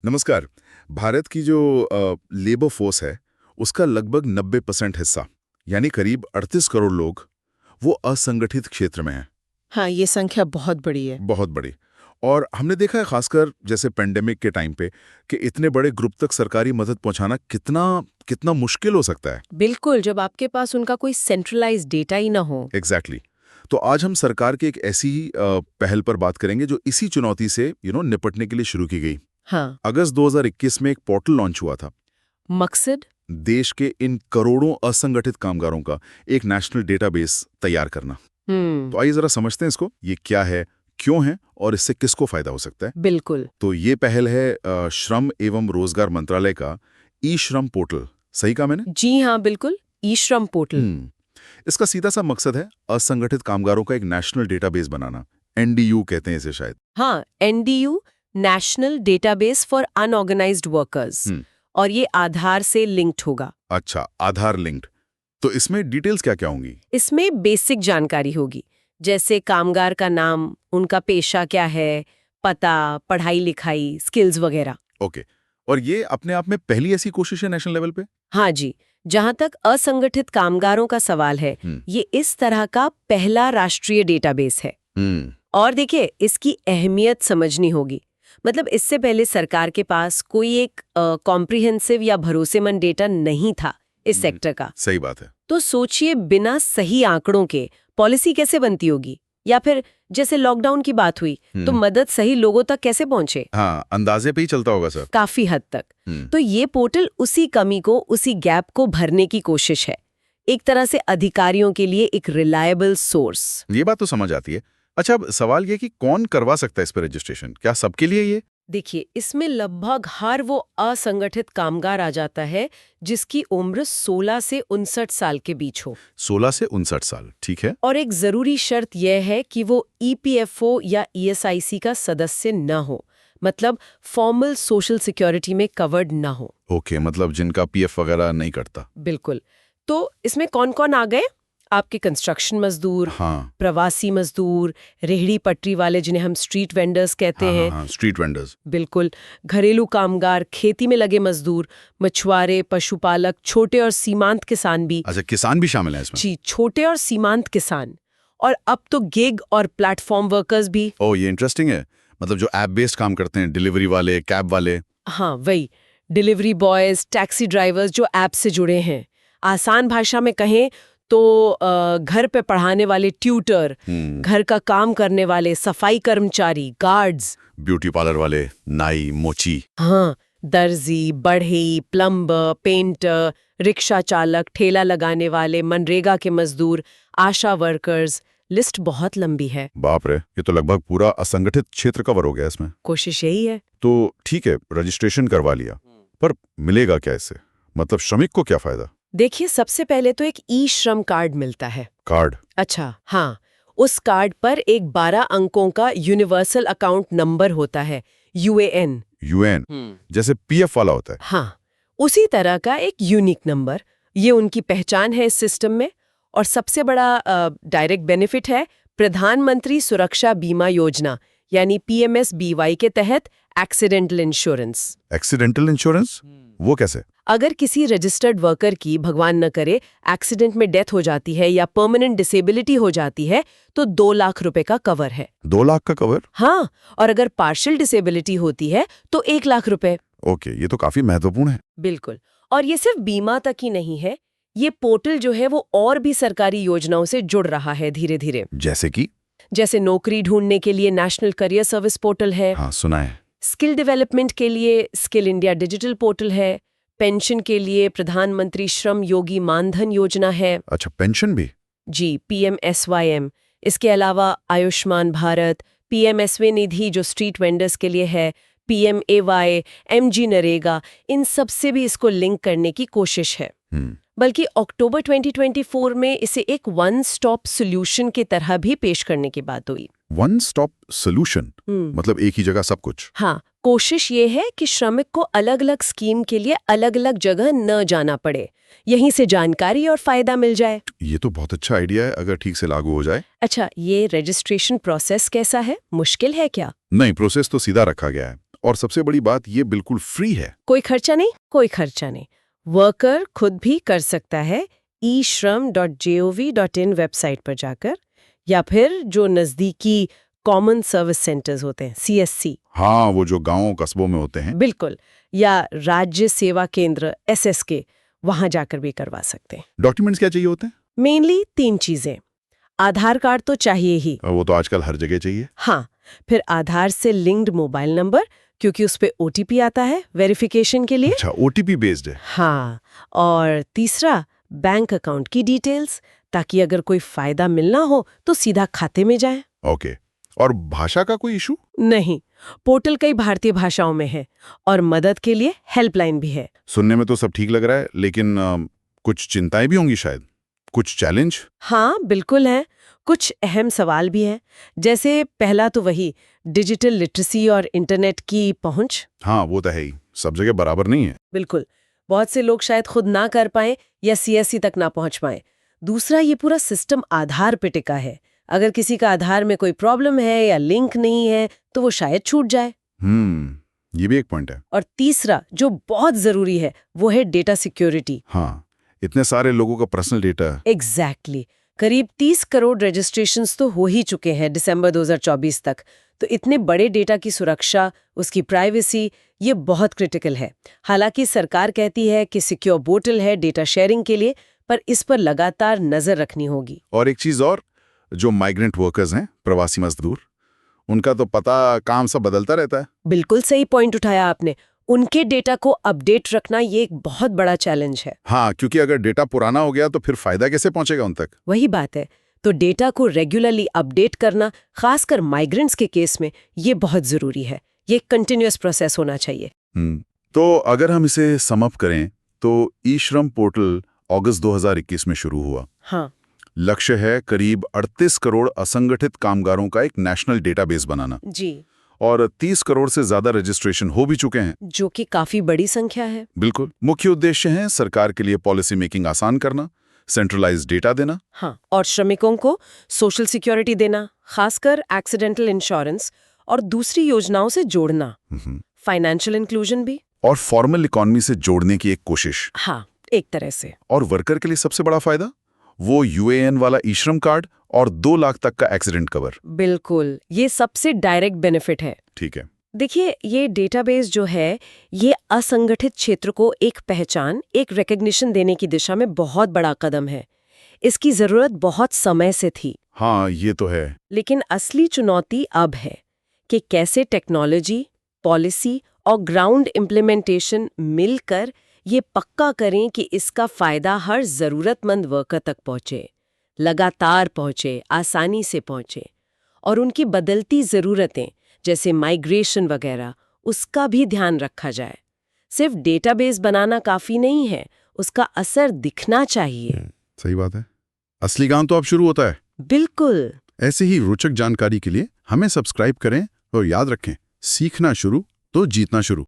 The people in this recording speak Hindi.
नमस्कार। भारत की जो लेबर फोर्स है, उसका लगभग 90% हिस्सा यानी करीब 38 करोड़ लोग वो असंगठित क्षेत्र में हैं। हाँ, ये संख्या बहुत बड़ी है। बहुत बड़ी। और हमने देखा है खासकर जैसे पेंडेमिक के टाइम पे कि इतने बड़े ग्रुप तक सरकारी मदद पहुंचाना कितना कितना मुश्किल हो सकता है। बिल्कुल, जब आपके पास उनका कोई सेंट्रलाइज्ड डेटा ही ना हो। एग्जैक्टली तो आज हम सरकार की एक ऐसी पहल पर बात करेंगे जो इसी चुनौती से निपटने के लिए शुरू की गई। हाँ, अगस्त 2021 में एक पोर्टल लॉन्च हुआ था। मकसद? देश के इन करोड़ों असंगठित कामगारों का एक नेशनल डेटाबेस तैयार करना। तो आइए जरा समझते हैं इसको, ये क्या है, क्यों है और इससे किसको फायदा हो सकता है। बिल्कुल। तो ये पहल है श्रम एवं रोजगार मंत्रालय का ई श्रम पोर्टल। सही कहा मैंने? जी हाँ, बिल्कुल। ई श्रम पोर्टल। इसका सीधा सा मकसद है असंगठित कामगारों का एक नेशनल डेटाबेस बनाना। एनडीयू कहते हैं इसे शायद। हाँ, NDU, national database for unorganised workers. और ये आधार से लिंक्ड होगा। अच्छा, आधार लिंक्ड। तो इसमें डिटेल्स क्या क्या होंगी? इसमें बेसिक जानकारी होगी, जैसे कामगार का नाम, उनका पेशा क्या है, पता, पढ़ाई लिखाई, स्किल्स वगैरह। ओके। और ये अपने आप में पहली ऐसी कोशिश है नेशनल लेवल पे? हाँ जी, जहां तक असंगठित कामगारों का सवाल है, ये इस तरह का पहला राष्ट्रीय डेटाबेस है। और देखिए, इसकी अहमियत समझनी होगी। मतलब इससे पहले सरकार के पास कोई एक कॉम्प्रिहेंसिव या भरोसेमंद डेटा नहीं था इस सेक्टर का। सही बात है। तो सोचिए, बिना सही आंकड़ों के पॉलिसी कैसे बनती होगी, या फिर जैसे लॉकडाउन की बात हुई तो मदद सही लोगों तक कैसे पहुंचे। हाँ, अंदाजे पे ही चलता होगा सर। काफी हद तक। तो ये पोर्टल उसी कमी को, उसी गैप को भरने की कोशिश है, एक तरह से अधिकारियों के लिए एक रिलायबल सोर्स। ये बात तो समझ आती है। अच्छा, अब सवाल ये कि कौन करवा सकता है इस पर रजिस्ट्रेशन? क्या सबके लिए ये? देखिए, इसमें लगभग हर वो असंगठित कामगार आ जाता है जिसकी उम्र 16 से 59 साल के बीच हो। 16 से 59 साल, ठीक है। और एक जरूरी शर्त यह है कि वो ईपीएफओ या ईएसआईसी का सदस्य न हो, मतलब फॉर्मल सोशल सिक्योरिटी में कवर्ड न हो। ओके, मतलब जिनका पीएफ वगैरह नहीं कटता। बिल्कुल। तो इसमें कौन कौन आ गए? आपके कंस्ट्रक्शन मजदूर, हाँ, प्रवासी मजदूर, रेहड़ी पटरी वाले जिन्हें हम स्ट्रीट वेंडर्स कहते हैं। हाँ, स्ट्रीट वेंडर्स। बिल्कुल। घरेलू कामगार, खेती में लगे मजदूर, मछुआरे, पशुपालक, छोटे और सीमांत किसान भी। अच्छा, किसान भी शामिल हैं इसमें? जी, छोटे और सीमांत किसान। और अब तो गिग और प्लेटफॉर्म वर्कर्स भी। ओह, ये इंटरेस्टिंग है। मतलब जो ऐप बेस्ड काम करते हैं, डिलीवरी वाले, कैब वाले। हाँ, वही डिलीवरी बॉयज, टैक्सी ड्राइवर्स जो ऐप से जुड़े हैं। आसान भाषा में कहें तो घर पे पढ़ाने वाले ट्यूटर, घर का काम करने वाले सफाई कर्मचारी, गार्ड्स, ब्यूटी पार्लर वाले, नाई, मोची। हाँ, दर्जी, बढ़ई, प्लम्बर, पेंटर, रिक्शा चालक, ठेला लगाने वाले, मनरेगा के मजदूर, आशा वर्कर्स। लिस्ट बहुत लंबी है। बाप रे, ये तो लगभग पूरा असंगठित क्षेत्र कवर हो गया इसमें। कोशिश यही है। तो ठीक है, रजिस्ट्रेशन करवा लिया, पर मिलेगा क्या इससे? मतलब श्रमिक को क्या फायदा? देखिए, सबसे पहले तो एक ई श्रम कार्ड मिलता है। कार्ड? अच्छा, हाँ। उस कार्ड पर एक 12 अंकों का यूनिवर्सल अकाउंट नंबर होता है, यूएएन। यूएन? जैसे पीएफ वाला होता है? हाँ, उसी तरह का एक यूनिक नंबर। ये उनकी पहचान है इस सिस्टम में। और सबसे बड़ा डायरेक्ट बेनिफिट है प्रधानमंत्री सुरक्षा बीमा योजना यानी पीएमएसबीवाई के तहत एक्सीडेंटल इंश्योरेंस। Accidental insurance? वो कैसे? अगर किसी रजिस्टर्ड वर्कर की, भगवान न करे, एक्सीडेंट में डेथ हो जाती है या परमानेंट डिसेबिलिटी हो जाती है तो 2 लाख रुपए का कवर है। 2 लाख का कवर? हाँ, और अगर पार्शियल डिसेबिलिटी होती है तो 1 लाख रुपए। ओके, ये तो काफी महत्वपूर्ण है। बिल्कुल। और ये सिर्फ बीमा तक ही नहीं है, ये पोर्टल जो है वो और भी सरकारी योजनाओं से जुड़ रहा है धीरे धीरे। जैसे कि? जैसे नौकरी ढूंढने के लिए नेशनल करियर सर्विस पोर्टल है। हाँ, सुना है। स्किल डेवलपमेंट के लिए स्किल इंडिया डिजिटल पोर्टल है। पेंशन के लिए प्रधानमंत्री श्रम योगी मानधन योजना है। अच्छा, पेंशन भी? जी, पीएमएसवाईएम। इसके अलावा आयुष्मान भारत, पीएमएसवे निधि जो स्ट्रीट वेंडर्स के लिए है, पीएमएवाई, एमजी नरेगा, इन सब से भी इसको लिंक करने की कोशिश है। बल्कि अक्टूबर 2024 में इसे एक वन स्टॉप सॉल्यूशन की तरह भी पेश करने की बात हुई। One stop solution? मतलब एक ही जगह सब कुछ? हाँ, कोशिश ये है कि श्रमिक को अलग अलग स्कीम के लिए अलग अलग जगह न जाना पड़े, यहीं से जानकारी और फायदा मिल जाए। ये तो बहुत अच्छा आइडिया है अगर ठीक से लागू हो जाए। अच्छा, ये रजिस्ट्रेशन प्रोसेस कैसा है? मुश्किल है क्या? नहीं, प्रोसेस तो सीधा रखा गया है। और सबसे बड़ी बात, ये बिल्कुल फ्री है। कोई खर्चा नहीं, कोई खर्चा नहीं। वर्कर खुद भी कर सकता है eshram.gov.in वेबसाइट पर जाकर, या फिर जो नजदीकी कॉमन सर्विस सेंटर्स होते हैं CSC, हाँ, वो जो गांवों कस्बों में होते हैं। बिल्कुल, या राज्य सेवा केंद्र SSK, वहां जाकर भी करवा सकते हैं। डॉक्यूमेंट्स क्या चाहिए होते हैं? मेनली 3 चीजें। आधार कार्ड तो चाहिए ही। वो तो आजकल हर जगह चाहिए। हाँ, फिर आधार से लिंक्ड मोबाइल नंबर, क्योंकि उस पे OTP आता है वेरिफिकेशन के लिए। अच्छा, OTP बेस्ड है। हाँ, और तीसरा बैंक अकाउंट की डिटेल्स, ताकि अगर कोई फायदा मिलना हो तो सीधा खाते में जाए। ओके। और भाषा का कोई इशू? नहीं, पोर्टल कई भारतीय भाषाओं में है और मदद के लिए हेल्पलाइन भी है। सुनने में तो सब ठीक लग रहा है, लेकिन कुछ चिंताएं भी होंगी शायद, कुछ चैलेंज। हाँ, बिल्कुल है। कुछ अहम सवाल भी हैं, जैसे पहला तो वही डिजिटल लिटरेसी और इंटरनेट की पहुंच। हाँ, वो तो है ही, सब जगह बराबर नहीं है। बिल्कुल, बहुत से लोग शायद खुद ना कर पाएं या CSC तक ना पहुंच पाएं। दूसरा, ये पूरा सिस्टम आधार पे टिका है। अगर किसी का आधार में कोई प्रॉब्लम है या लिंक नहीं है तो वो शायद छूट जाए। ये भी एक पॉइंट है। और तीसरा, जो बहुत जरूरी है, वो है डेटा सिक्योरिटी। हाँ, इतने सारे लोगों का पर्सनल डेटा। एग्जैक्टली। करीब 30 करोड़ रजिस्ट्रेशंस तो हो ही चुके हैं दिसंबर 2024 तक। तो इतने बड़े डेटा की सुरक्षा, उसकी प्राइवेसी, ये बहुत क्रिटिकल है। हालांकि सरकार कहती है कि सिक्योर पोर्टल है डेटा शेयरिंग के लिए, पर इस पर लगातार नजर रखनी होगी। और एक चीज और, जो माइग्रेंट वर्कर्स हैं, प्रवासी मजदूर, उनका तो पता काम सब बदलता रहता है। बिल्कुल सही पॉइंट उठाया आपने। उनके डेटा को अपडेट रखना ये एक बहुत बड़ा चैलेंज है। हाँ, क्योंकि अगर डेटा पुराना हो गया तो फिर फायदा कैसे पहुंचेगा उन तक? वही बात है। तो डेटा को रेगुलरली अपडेट करना, खासकर माइग्रेंट्स के केस में, ये बहुत जरूरी है। ये कंटिन्यूअस प्रोसेस होना चाहिए। तो अगर हम इसे सम अप करें तो ई-श्रम पोर्टल अगस्त 2021 में शुरू हुआ। हाँ, लक्ष्य है करीब 38 करोड़ असंगठित कामगारों का एक नेशनल डेटाबेस बनाना। जी। और 30 करोड़ से ज्यादा रजिस्ट्रेशन हो भी चुके हैं, जो कि काफी बड़ी संख्या है। बिल्कुल। मुख्य उद्देश्य है सरकार के लिए पॉलिसी मेकिंग आसान करना, सेंट्रलाइज डेटा देना। हाँ, और श्रमिकों को सोशल सिक्योरिटी देना, खासकर एक्सीडेंटल इंश्योरेंस और दूसरी योजनाओं से जोड़ना। फाइनेंशियल इंक्लूजन भी। और फॉर्मल इकोनॉमी से जोड़ने की एक कोशिश। हाँ, एक तरह से। और वर्कर के लिए सबसे बड़ा फायदा, वो UAN वाला ई-श्रम कार्ड और 2 लाख तक का एक्सीडेंट कवर। बिल्कुल, ये सबसे डायरेक्ट बेनिफिट है। ठीक है। देखिए, ये डेटाबेस जो है, ये असंगठित क्षेत्र को एक पहचान, एक रिकग्निशन देने की दिशा में बहुत बड़ा कदम है। इसकी जरूरत बहुत समय से थी। हाँ, ये तो है। लेकिन असली चुनौती अब है कि कैसे टेक्नोलॉजी, पॉलिसी और ग्राउंड इम्प्लीमेंटेशन मिलकर ये पक्का करें कि इसका फायदा हर जरूरतमंद वर्कर तक पहुंचे, लगातार पहुंचे, आसानी से पहुंचे, और उनकी बदलती जरूरतें जैसे माइग्रेशन वगैरह, उसका भी ध्यान रखा जाए। सिर्फ डेटाबेस बनाना काफी नहीं है, उसका असर दिखना चाहिए। सही बात है। असली काम तो अब शुरू होता है। बिल्कुल। ऐसे ही रोचक जानकारी के लिए हमें सब्सक्राइब करें और याद रखें, सीखना शुरू तो जीतना शुरू।